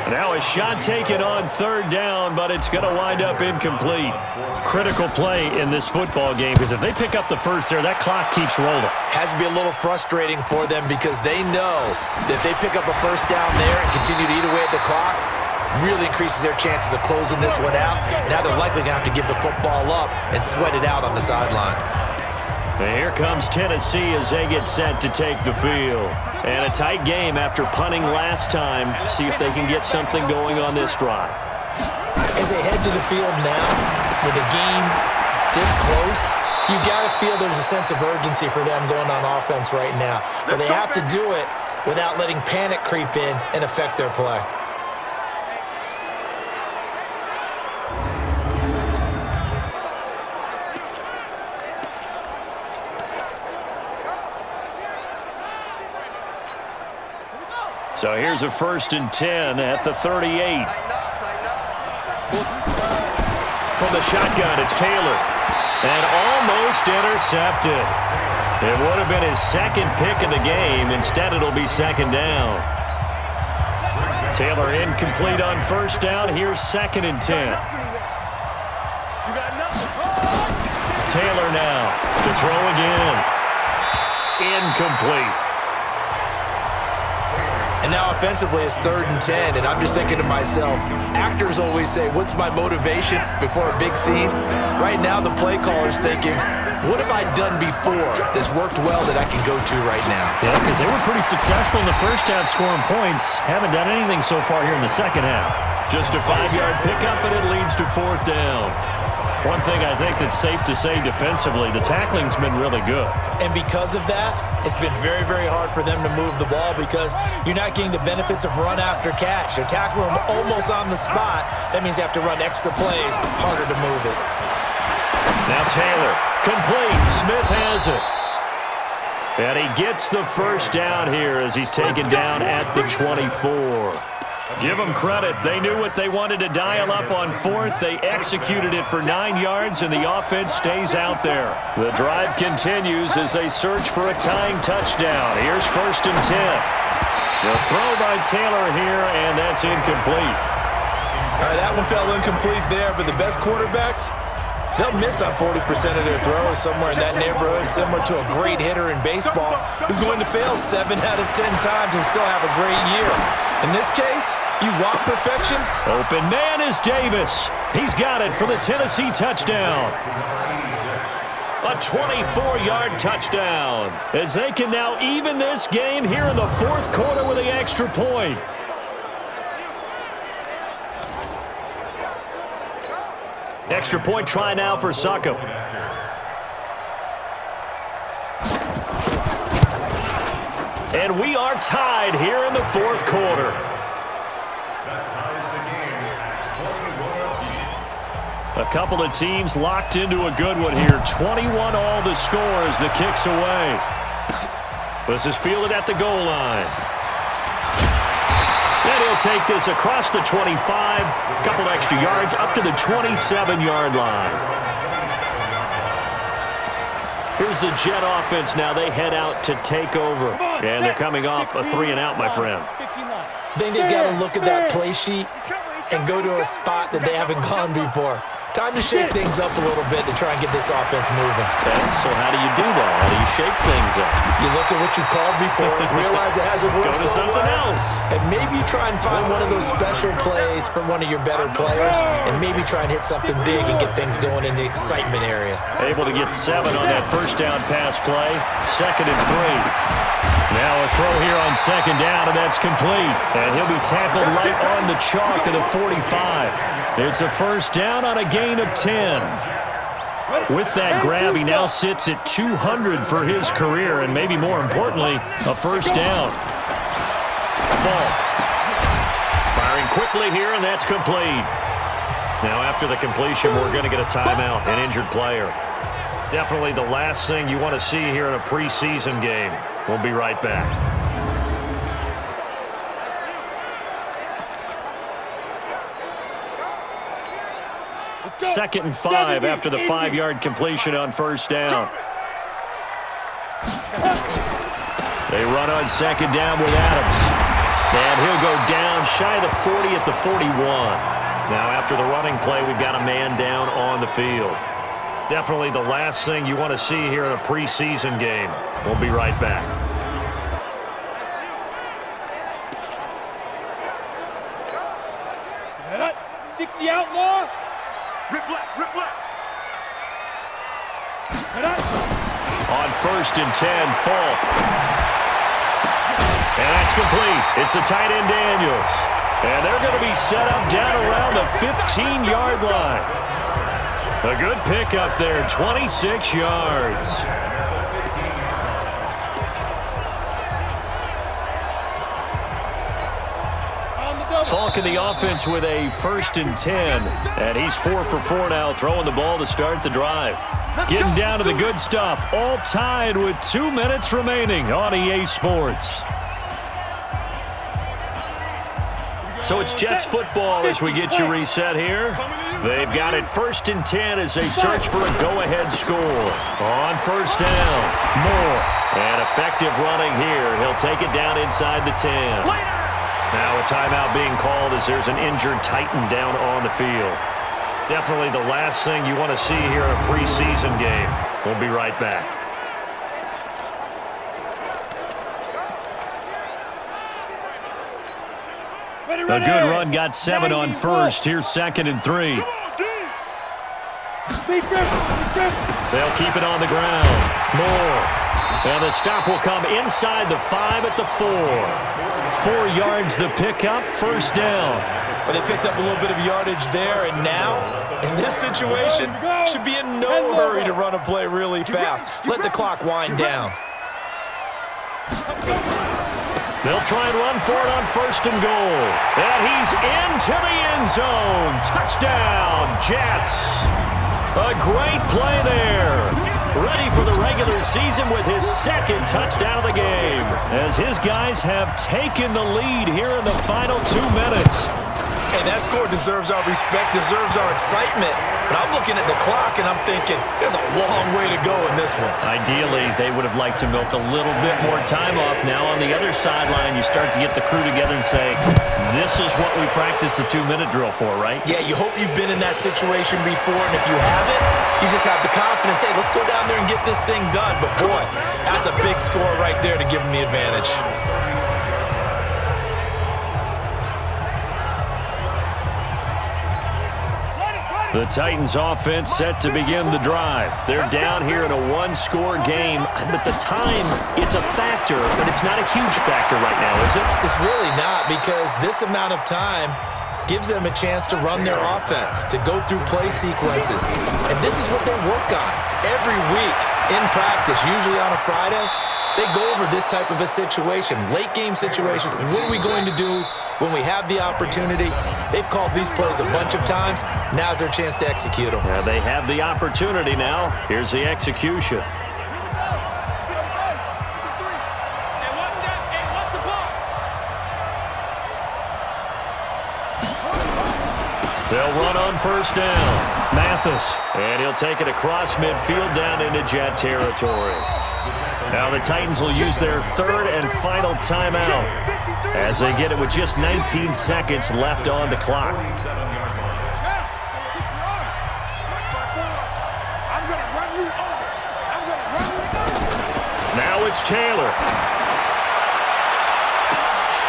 Now a shot taken on third down, but it's going to wind up incomplete. Critical play in this football game, because if they pick up the first there, that clock keeps rolling. Has to be a little frustrating for them because they know that if they pick up a first down there and continue to eat away at the clock, really increases their chances of closing this one out. Now they're likely going to have to give the football up and sweat it out on the sideline. And here comes Tennessee as they get set to take the field. And a tight game after punting last time. See if they can get something going on this drive. As they head to the field now, with a game this close, you got to feel there's a sense of urgency for them going on offense right now. But they have to do it without letting panic creep in and affect their play. So here's a 1st and 10 at the 38. From the shotgun, it's Taylor. And almost intercepted. It would have been his second pick of the game. Instead, it'll be 2nd down. Taylor incomplete on 1st down. Here's 2nd and 10. Taylor now to throw again. Incomplete. And now offensively it's 3rd and 10, and I'm just thinking to myself, actors always say, what's my motivation before a big scene? Right now the play caller's thinking, what have I done before that's worked well that I can go to right now? Yeah, because they were pretty successful in the first half scoring points. Haven't done anything so far here in the second half. Just a 5-yard pickup, and it leads to 4th down. One thing I think that's safe to say defensively, the tackling's been really good. And because of that, it's been very, very hard for them to move the ball because you're not getting the benefits of run after catch. They're tackling them almost on the spot. That means they have to run extra plays, harder to move it. Now Taylor, complete. Smith has it. And he gets the 1st down here as he's taken down at the 24. Give them credit. They knew what they wanted to dial up on 4th. They executed it for 9 yards, and the offense stays out there. The drive continues as they search for a tying touchdown. Here's 1st and 10. The throw by Taylor here, and that's incomplete. All right, that one fell incomplete there, but the best quarterbacks, they'll miss on 40% of their throws somewhere in that neighborhood, similar to a great hitter in baseball who's going to fail 7 out of 10 times and still have a great year. In this case, you want perfection? Open man is Davis. He's got it for the Tennessee touchdown. A 24-yard touchdown as they can now even this game here in the 4th quarter with the extra point. Extra point try now for Succop. And we are tied here in the 4th quarter. A couple of teams locked into a good one here. 21 all the score as the kick's away. This is fielded at the goal line. And he'll take this across the 25, a couple extra yards up to the 27-yard line. Here's the Jet offense now. They head out to take over. And they're coming off a 3-and-out, my friend. I think they've got to look at that play sheet and go to a spot that they haven't gone before. Time to shake things up a little bit to try and get this offense moving. Okay, so how do you do that? How do you shake things up? You look at what you called before, realize it hasn't worked Go to something else. And maybe you try and find one of those special plays from one of your better players, and maybe try and hit something big and get things going in the excitement area. Able to get 7 on that 1st down pass play. 2nd and 3. Now a throw here on 2nd down, and that's complete. And he'll be tackled right on the chalk of the 45. It's a 1st down on a gain of 10. With that grab, he now sits at 200 for his career, and maybe more importantly, a 1st down. Falk firing quickly here, and that's complete. Now after the completion, we're going to get a timeout, an injured player. Definitely the last thing you want to see here in a preseason game. We'll be right back. Second and 5 after the 5-yard completion on 1st down. They run on 2nd down with Adams. And he'll go down shy of the 40 at the 41. Now, after the running play, we've got a man down on the field. Definitely the last thing you want to see here in a preseason game. We'll be right back. That 60 outlaw. Rip left. On 1st and 10, Falk. And that's complete. It's the tight end Daniels. And they're going to be set up down around the 15-yard line. A good pickup there, 26 yards. Falk in the offense with a 1st and 10. And he's 4 for 4 now, throwing the ball to start the drive. Getting down to the good stuff, all tied with 2 minutes remaining on EA Sports. So it's Jets football as we get you reset here. They've got it 1st and 10 as they search for a go-ahead score. On 1st down, Moore. And effective running here. He'll take it down inside the 10. Now a timeout being called as there's an injured Titan down on the field. Definitely the last thing you want to see here in a preseason game. We'll be right back. A good run got 7 on 1st. Here's 2nd and 3. They'll keep it on the ground. Moore. And the stop will come inside the 5 at the 4. 4 yards the pickup, 1st down. Well, they picked up a little bit of yardage there, and now, in this situation, should be in no hurry to run a play really fast. Let the clock wind down. They'll try and run for it on 1st and goal. And he's into the end zone. Touchdown, Jets. A great play there. Ready for the regular season with his 2nd touchdown of the game, as his guys have taken the lead here in the final 2 minutes. Hey, that score deserves our respect, deserves our excitement. But I'm looking at the clock, and I'm thinking, there's a long way to go in this one. Ideally, they would have liked to milk a little bit more time off. Now on the other sideline, you start to get the crew together and say, this is what we practiced the 2-minute drill for, right? Yeah, you hope you've been in that situation before, and if you haven't, you just have the confidence, hey, let's go down there and get this thing done. But, boy, that's a big score right there to give them the advantage. The Titans offense set to begin the drive. They're down here in a 1-score game, but the time, it's a factor, but it's not a huge factor right now, is it? It's really not, because this amount of time gives them a chance to run their offense, to go through play sequences. And this is what they work on every week in practice, usually on a Friday. They go over this type of a situation, late game situation. What are we going to do when we have the opportunity? They've called these plays a bunch of times. Now's their chance to execute them. Yeah, they have the opportunity now. Here's the execution. They'll run on 1st down. Mathis. And he'll take it across midfield down into Jet territory. Now the Titans will use their 3rd and final timeout as they get it with just 19 seconds left on the clock. Now it's Taylor.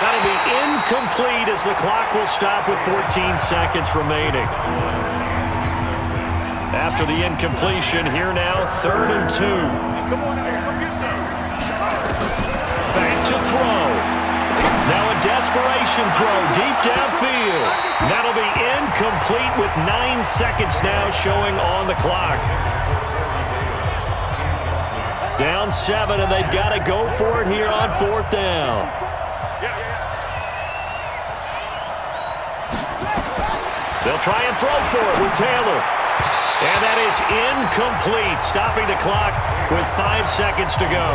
That'll be incomplete as the clock will stop with 14 seconds remaining. After the incompletion, here now, 3rd and 2. Back to throw. Now a desperation throw deep downfield. That'll be incomplete with 9 seconds now showing on the clock. Down 7, and they've got to go for it here on 4th down. They'll try and throw for it with Taylor. And that is incomplete, stopping the clock with 5 seconds to go.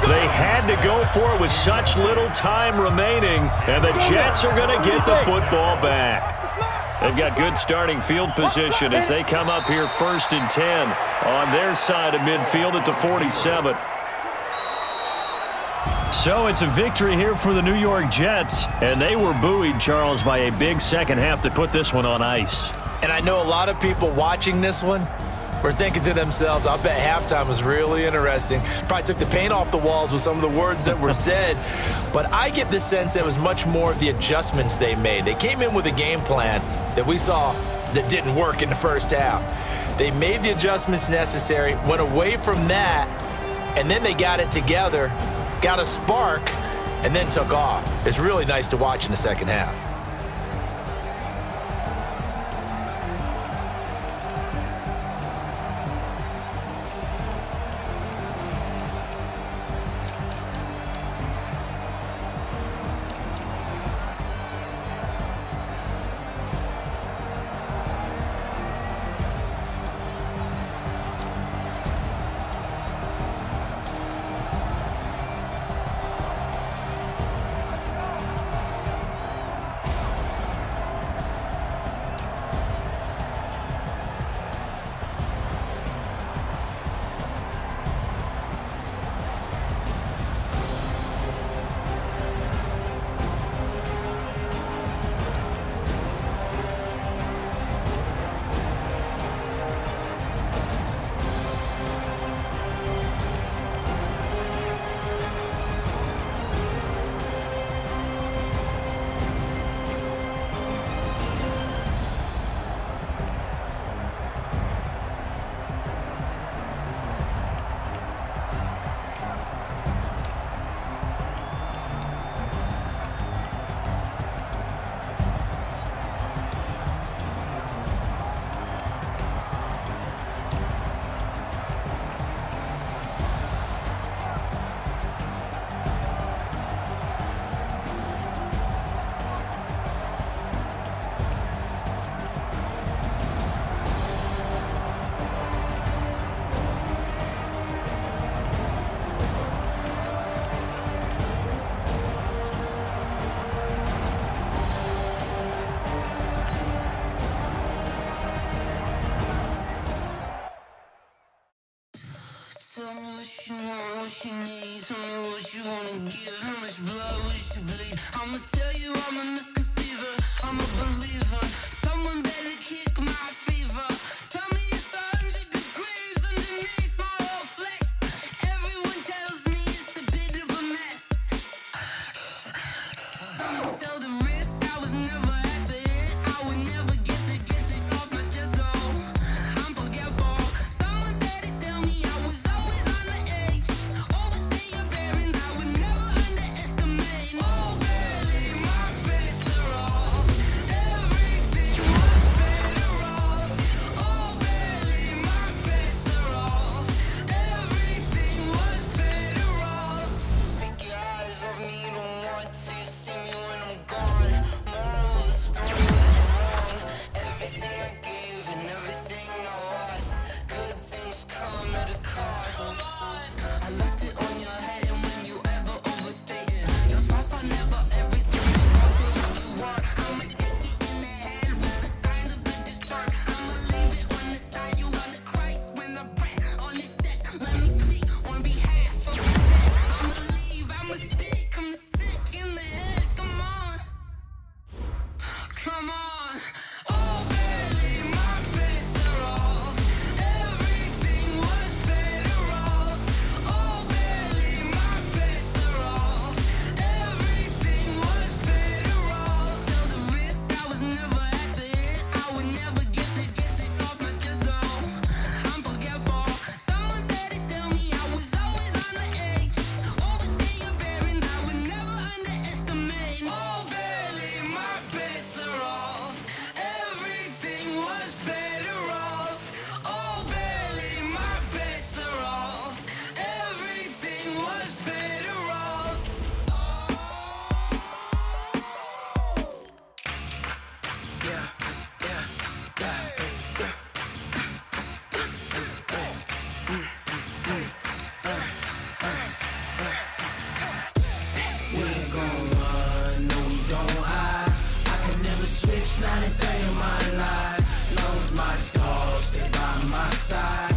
They had to go for it with such little time remaining, and the Jets are going to get the football back. They've got good starting field position as they come up here 1st and 10 on their side of midfield at the 47. So it's a victory here for the New York Jets, and they were buoyed, Charles, by a big second half to put this one on ice. And I know a lot of people watching this one were thinking to themselves, I'll bet halftime was really interesting. Probably took the paint off the walls with some of the words that were said. But I get the sense that it was much more of the adjustments they made. They came in with a game plan that we saw that didn't work in the first half. They made the adjustments necessary, went away from that, and then they got it together, got a spark, and then took off. It's really nice to watch in the second half. Tell me what you want, what you need. Tell me what you wanna give. How much blood would you bleed? I'ma tell you I'm a misconceiver. I'm a believer. Someone better kick my fever. Tell me it's 100 degrees underneath my whole flesh. Everyone tells me it's a bit of a mess. I'ma tell the risk I was never at the end. I would never get it off my chest though. I'm forgetful. Someone better tell me I was always on the edge. Overstay your bearings, I would never underestimate. Oh, barely, my bets are off. Everything was better off. Oh, barely, my bets are off. Everything was better off. Take your eyes off me, don't want to see me when I'm gone. Moral of the story was wrong. Everything I gave and everything I lost. Good things come at a cost. I left it on your head, and when you ever overstay it, your thoughts are never everything. You want to what you want. I'ma take it in the head with the signs of the dessert. I'ma leave it on the side. You want to Christ when the breath on this set. Let me speak on behalf of the dead. I'ma leave, I'ma speak. I'm sick in the head. Come on. Come on. Oh, barely, my bets are off. Everything was better off. Oh, barely, my bets are off. Everything was better off. Tell the risk I was never at the end. I would never get it off my chest though. I'm forgetful. Someone better tell me I was always on the edge. Overstay your bearings, I would never underestimate. Oh, barely, my bets are off. Everything was better off. Oh, barely, my bets are off. Everything was better off. We ain't gon' run, no we don't hide. I could never switch, not a day in my life. Long as my dogs stay by my side.